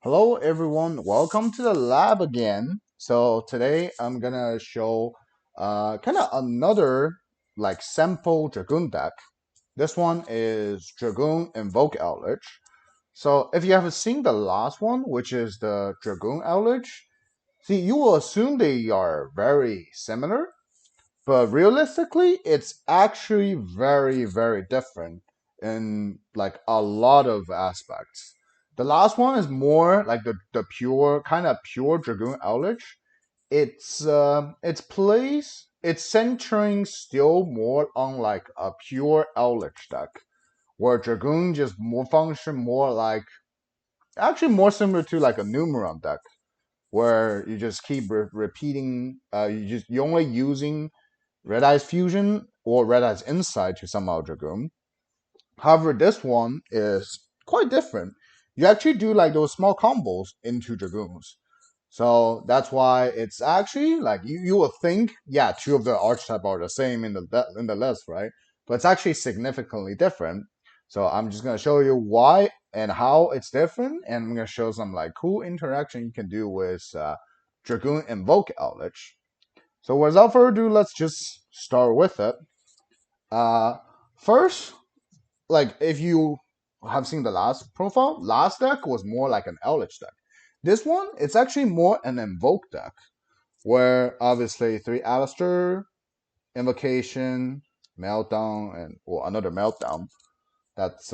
Hello everyone, welcome to the lab again. So today I'm gonna show kind of another like sample Dragoon deck. This one is Dragoon Invoke Eldlich. So if you haven't seen the last one, which is the Dragoon Eldlich, see you will assume they are very similar, but realistically, it's actually very different in like a lot of aspects. The last one is more like the pure kind of pure Dragoon Eldritch. Its place it's centering still more on like a pure Eldritch deck, where Dragoon just more function more like actually more similar to like a Numeron deck, where you just keep repeating. You're only using Red Eyes Fusion or Red Eyes Insight to summon Dragoon. However, this one is quite different. You actually do like those small combos into Dragoons. So that's why it's actually like you will think, yeah, two of the archetype are the same in the list, right? But it's actually significantly different. So I'm just gonna show you why and how it's different, and I'm gonna show some like cool interaction you can do with Dragoon Invoke Eldritch. So without further ado, let's just start with it. Uh, First, like if you have seen the last profile, last deck was more like an Eldritch deck. This one, it's actually more an Invoke deck, where obviously three Alistair, Invocation, Meltdown, and well another Meltdown. That's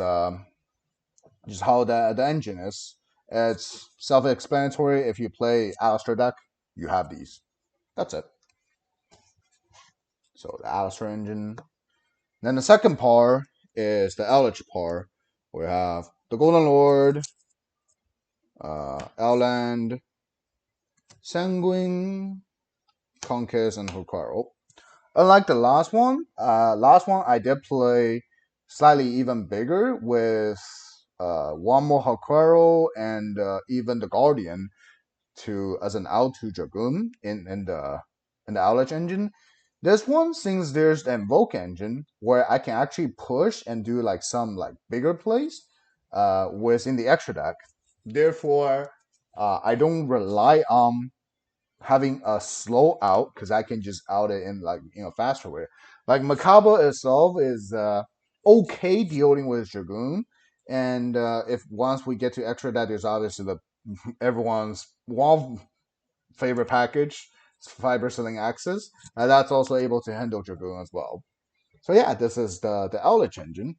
just how the engine is. It's self-explanatory. If you play Alistair deck, you have these. That's it. So the Alistair engine. Then the second part is the Eldlich part. We have the Golden Lord, Elland, Sanguine, Conquest, and Hukaro. Unlike the last one I did play slightly even bigger with one more Hukaro and even the Guardian to as an L2 Dragoon in the Eldlich engine. This one, since there's the Invoke engine where I can actually push and do like some like bigger plays within the extra deck. Therefore, I don't rely on having a slow out because I can just out it in like faster way. Like Macabre itself is okay dealing with Dragoon, and if once we get to extra deck, there's obviously the everyone's one favorite package, Fiber Selling Access. That's also able to handle Dragoon as well. So yeah, this is the Eldritch engine.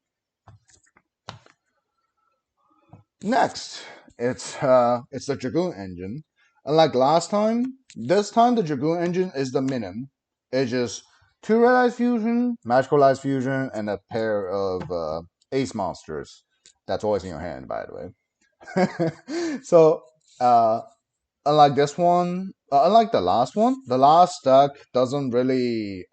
Next, it's the Dragoon engine. Unlike last time, this time the Dragoon engine is the minimum. It's just two Red Eyes Fusion, Magical Eyes Fusion, and a pair of Ace monsters. That's always in your hand, by the way. So uh, unlike this one, unlike the last deck doesn't really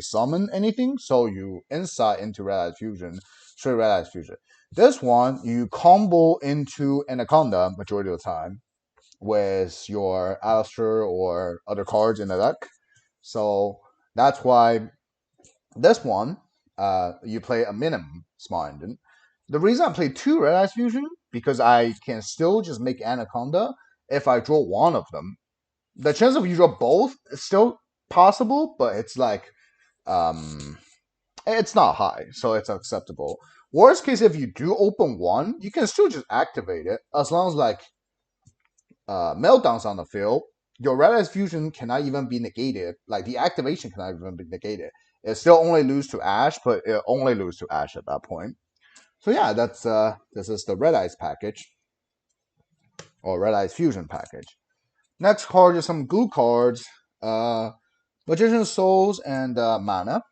summon anything, so you insight into Red Eyes Fusion, straight Red Eyes Fusion. This one you combo into Anaconda majority of the time with your Alistair or other cards in the deck. So that's why this one you play a minimum small engine. The reason I play two Red Eyes Fusion because I can still just make Anaconda if I draw one of them. The chance of you draw both is still possible, but it's like um it's not high, so it's acceptable. Worst case, if you do open one, you can still just activate it as long as like meltdowns on the field. Your Red Eyes Fusion cannot even be negated. Like the activation cannot even be negated. It still only lose to Ash, but it only lose to Ash at that point. So yeah, that's this is the Red Eyes package or Red Eyes Fusion package. Next card is some glue cards. Uh, Magician's Souls and Mana.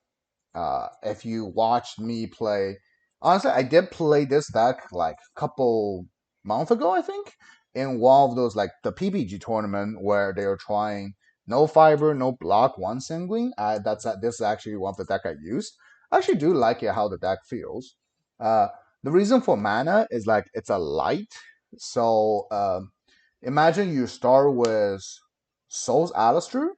If you watched me play, honestly, I did play this deck like a couple months ago, I think, in one of those like the PPG tournament where they were trying no fiber, no block, one sanguine. This is actually one of the deck I used. I actually do like it how the deck feels. Uh, the reason for mana is like it's a light, so imagine you start with Souls Alistair.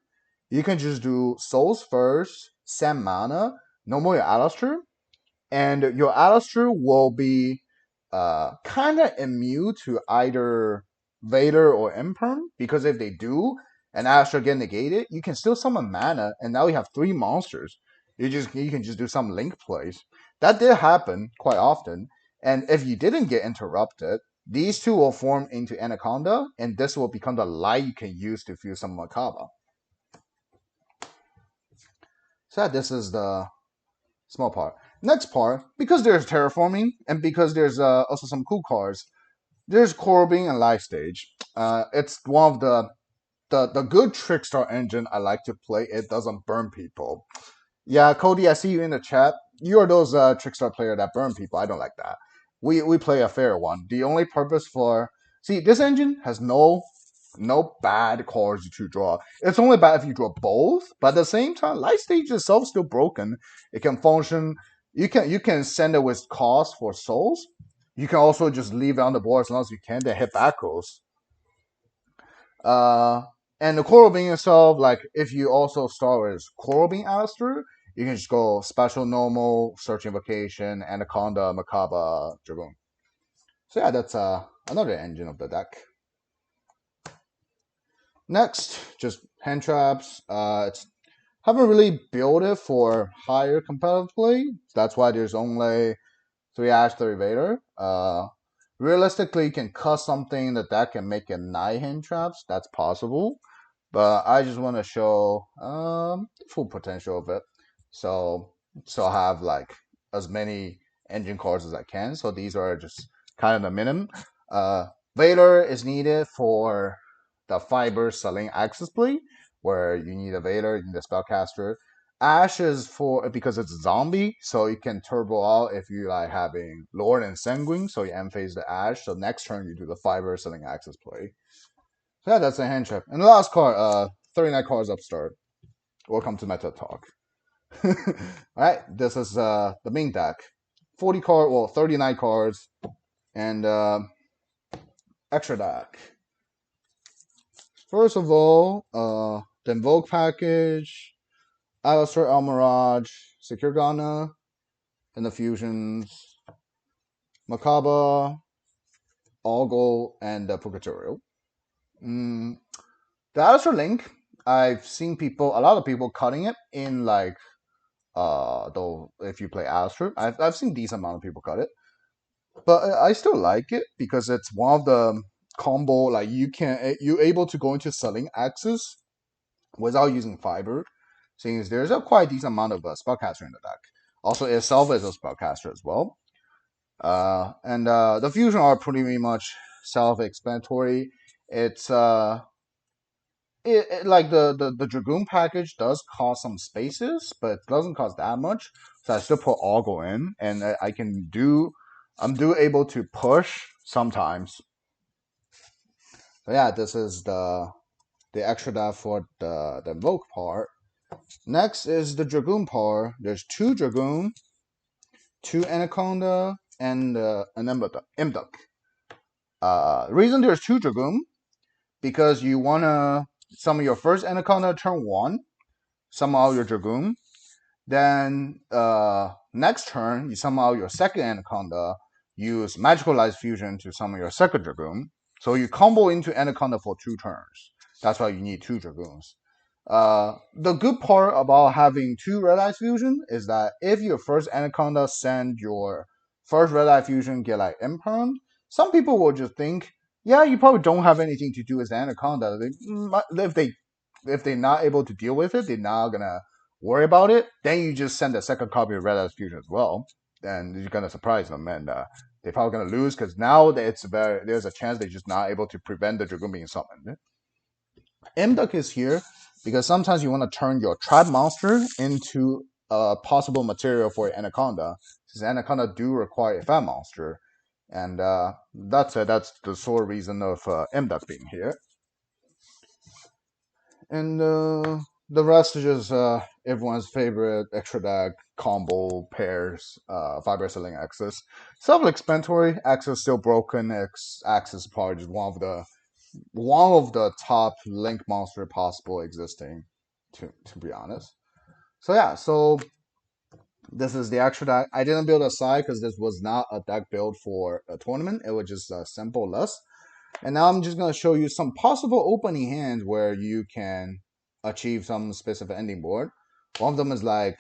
You can just do Souls first, send mana, no more your Alistair, and your Alistair will be kind of immune to either Vader or Imperm, because if they do and Astra get negated, you can still summon mana, and now you have three monsters. You can just do some link plays. That did happen quite often, and if you didn't get interrupted, these two will form into Anaconda, and this will become the light you can use to fuse some Makaba. So yeah, this is the small part. Next part, because there's terraforming and because there's also some cool cards, there's Corbin and Life Stage. It's one of the good Trickstar engine I like to play. It doesn't burn people. Yeah, Cody, I see you in the chat. You are those Trickstar player that burn people. I don't like that. We play a fair one. The only purpose for this engine has no bad cards to draw. It's only bad if you draw both, but at the same time, Light Stage itself is still broken. It can function. You can send it with cost for souls. You can also just leave it on the board as long as you can. Then hit back rolls. Uh, and the Coral Bean itself, like if you also start with Coral Bean Alistair, you can just go special normal, search invocation, Anaconda, Makaba, Dragoon. So yeah, that's another engine of the deck. Next, just hand traps. It's haven't really built it for higher competitive play. That's why there's only 3 Ash, 3 Vader. Realistically, you can cut something that can make a 9 hand traps. That's possible. But I just want to show full potential of it. So I have like as many engine cards as I can. So these are just kind of the minimum. Vader is needed for the fiber selling access play, where you need a Vader, you need a spellcaster. Ash is for because it's a zombie, so you can turbo out if you like having Lord and Sanguine, so you end phase the Ash. So next turn you do the fiber selling access play. So yeah, that's a hand trap. And the last card, 39 cards upstart. Welcome to Meta Talk. Alright, this is the main deck. 39 cards, and extra deck. First of all, the Invoke package, Alistair Almirage, Secure Ghana, and the fusions, Makaba, Algol, and Purgatorial. The Alistair Link, I've seen a lot of people cutting it in like though if you play Alistair, I've seen decent amount of people cut it, but I still like it because it's one of the combo like you're able to go into selling axis without using fiber, since there's a quite decent amount of spellcaster in the deck. Also, itself is a spellcaster as well. And the fusion are pretty much self-explanatory. It's like the Dragoon package does cost some spaces, but it doesn't cost that much. So I still put Algo in, and I'm able to push sometimes. So yeah, this is the extra die for the Invoke part. Next is the Dragoon part. There's 2 Dragoon, 2 Anaconda, and an Imduck. The reason there's 2 Dragoon, because you wanna summon your first Anaconda turn 1, summon out your Dragoon. Then next turn, you summon out your second Anaconda, use Magical Light Fusion to summon your second Dragoon. So you combo into Anaconda for 2 turns. That's why you need 2 Dragoons. The good part about having 2 Red Eye Fusion is that if your first Anaconda send your first Red Eye Fusion get like impermed, some people will just think, yeah, you probably don't have anything to do with the Anaconda. If they're not able to deal with it, they're not gonna worry about it. Then you just send a second copy of Red Eye Fusion as well, and you're gonna surprise them, and they're probably gonna lose because now there's a chance they're just not able to prevent the Dragoon being summoned. Imduck is here because sometimes you want to turn your trap monster into a possible material for Anaconda, since Anaconda do require a fat monster, and that's it. That's the sole reason of Imduck being here. And the rest is just everyone's favorite extra deck combo pairs, fiber selling access. Self-explanatory, access still broken. Access probably just one of the top link monster possible existing, to be honest. So yeah, so This is the actual deck. I didn't build a side because this was not a deck build for a tournament. It was just a simple list. And now I'm just going to show you some possible opening hands where you can achieve some specific ending board. One of them is like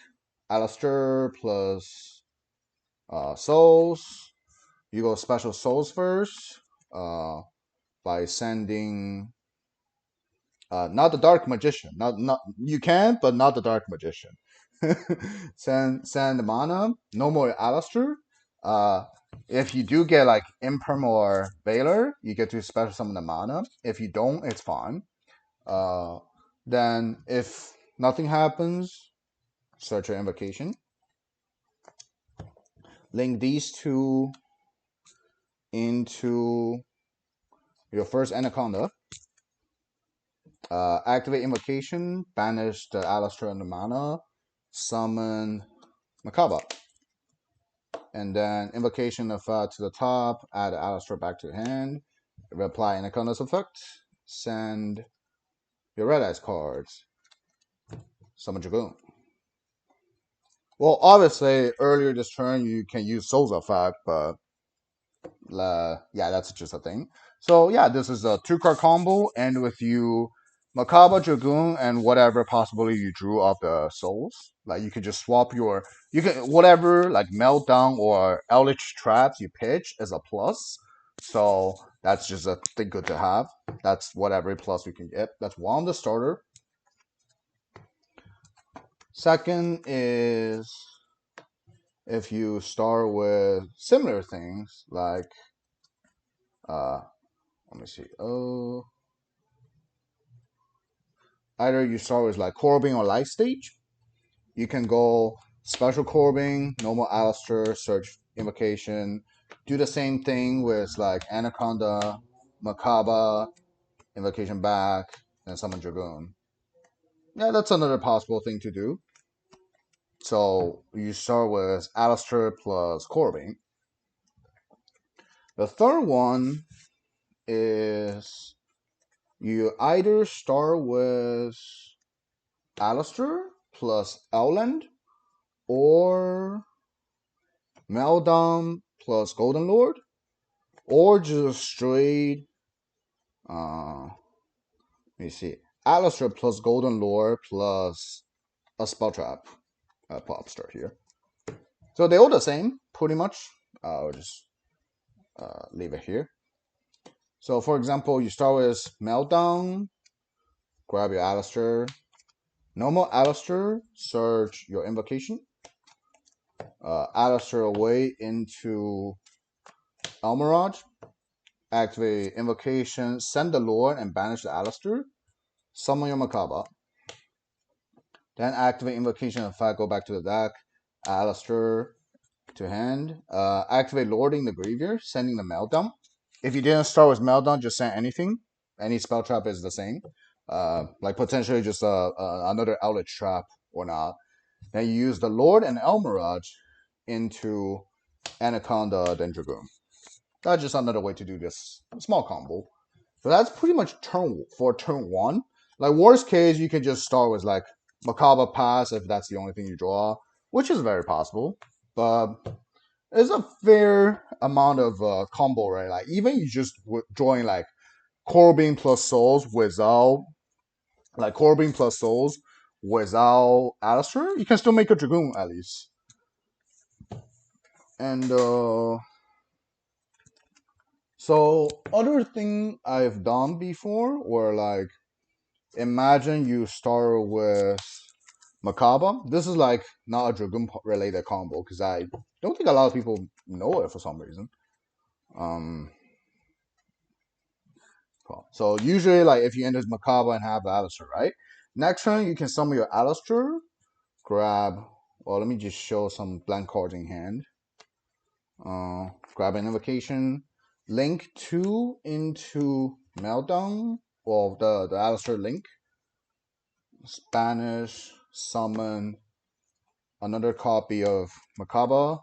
Alistair plus Souls. You go special Souls first by sending not the Dark Magician. Not you can, but not the Dark Magician. send mana. No more Alistair. Uh, if you do get like Imperm or Veiler, you get to special summon the mana. If you don't, it's fine. Uh, then if nothing happens, search your invocation. Link these two into your first Anaconda. Activate invocation, banish the Alistair and the mana, summon Makaba. And then invocation effect to the top, add Alistair back to hand, reply Anaconda's effect, send your red eyes cards, summon Dragoon. Well, obviously, earlier this turn you can use Soul's effect, but yeah, that's just a thing. So yeah, this is a 2-card combo, and with you Makaba, Dragoon, and whatever possibility you drew of the souls. Like you could just swap you can whatever like meltdown or Eldlich traps you pitch is a plus. So that's just a thing good to have. That's whatever plus we can get. That's one the starter. Second is if you start with similar things like let me see. Either you start with like Corbin or Life Stage. You can go special Corbin, normal Alistair, search invocation. Do the same thing with like Anaconda, Makaba, invocation back, and summon Dragoon. Yeah, that's another possible thing to do. So you start with Alistair plus Corbin. The third one is you either start with Alistair plus Elland or Meldon plus Golden Lord, or just straight, let me see, Alistair plus Golden Lord plus a Spell Trap Popstar here. So they're all the same, pretty much. I'll just leave it here. So for example, you start with Meltdown, grab your Alistair, normal Alistair, search your invocation, Alistair away into Almirage, activate invocation, send the Lord and banish the Alistair, summon your Makaba. Then activate invocation effect, go back to the deck, Alistair to hand. Activate Lording the Graveyard, sending the Meltdown. If you didn't start with Meltdown, just send anything. Any spell trap is the same. Like potentially just another Eldlich trap or not. Then you use the Lord and Elmirage into Anaconda, then Dragoon. That's just another way to do this small combo. So that's pretty much turn 1. Like worst case, you can just start with like Makaba pass if that's the only thing you draw, which is very possible. But it's a fair amount of combo, right? Like even you just drawing like Corbin plus Souls without Alistair, you can still make a Dragoon at least. And so other thing I've done before were like imagine you start with Makaba. This is like not a Dragoon related combo because I don't think a lot of people know it for some reason. Cool. So usually like if you enter Makaba and have Alistair, right? Next turn you can summon your Alistair, grab let me just show some blank cards in hand. Grab an invocation, link 2 into Meltdown, the Alistair link, Spanish, summon another copy of Makaba,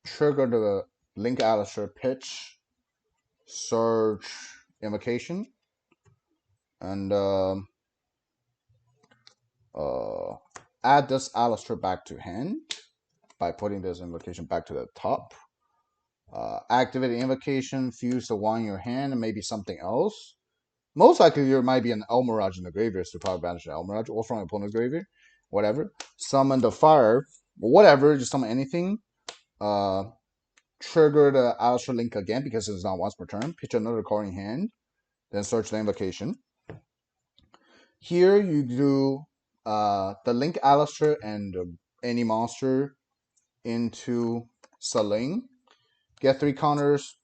trigger the link Alistair pitch, search invocation, and add this Alistair back to hand by putting this invocation back to the top. Activate the invocation, fuse the one in your hand, and maybe something else. Most likely, there might be an Elmirage in the graveyard, so probably banish the Elmirage, or from your opponent's graveyard, whatever. Summon the fire, whatever, just summon anything. Trigger the Alistair Link again because it's not once per turn. Pitch another card in hand, then search the invocation. Here you do the Link Alistair and any monster into Saling. Get 3 counters.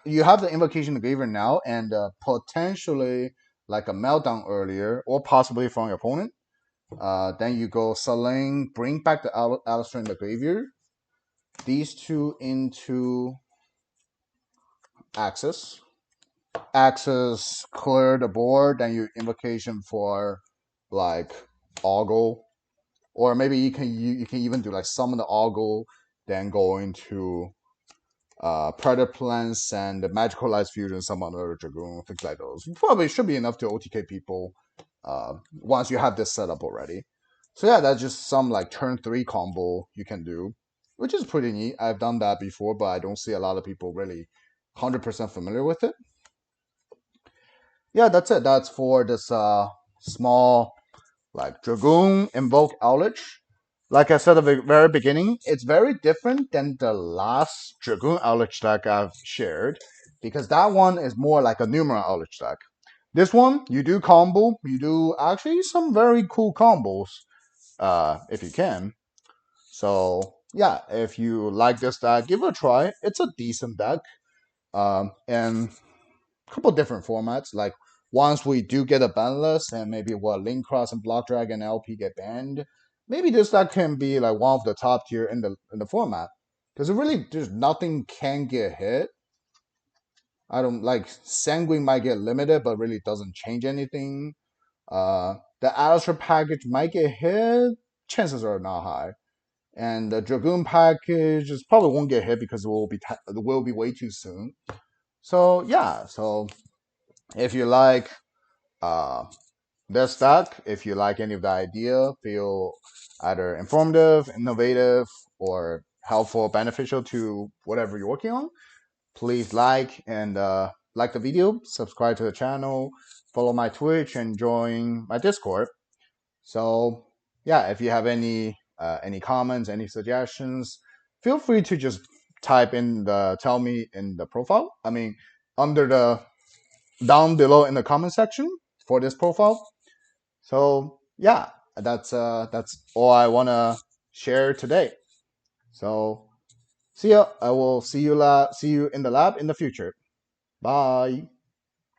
You have the invocation in the graveyard now, and potentially like a meltdown earlier, or possibly from your opponent. Then you go Saling, bring back the Alistair in the graveyard. These two into Axis. Axis, clear the board, then you invocation for like Ogle. Or maybe you can even do like summon the Ogle, then go into Predator Plants and the Magical Light Fusion, some other Dragoon, things like those. Probably should be enough to OTK people once you have this set up already. So yeah, that's just some like turn 3 combo you can do, which is pretty neat. I've done that before, but I don't see a lot of people really 100% familiar with it. Yeah, that's it. That's for this small like Dragoon Invoke Eldlich. Like I said at the very beginning, it's very different than the last Dragoon Eldlich deck I've shared, because that one is more like a numeral Eldlich deck. This one, you do combo, you do actually some very cool combos, if you can. So yeah, if you like this deck, give it a try. It's a decent deck, and a couple different formats. Like once we do get a ban list, and maybe what Link Cross and Block Dragon LP get banned, maybe this deck can be like one of the top tier in the format. Because it really there's nothing can get hit. I don't like Sanguine might get limited, but really doesn't change anything. The Alistair package might get hit. Chances are not high. And the Dragoon package is probably won't get hit because it will be way too soon. So yeah, so if you like this deck, if you like any of the idea, feel either informative, innovative, or helpful, beneficial to whatever you're working on, please like the video, subscribe to the channel, follow my Twitch, and join my Discord. So yeah, if you have any comments, any suggestions, feel free to just tell me in the profile. I mean, under the down below in the comment section for this profile. So yeah, that's all I wanna share today. So see ya. I will see you in the lab in the future. Bye.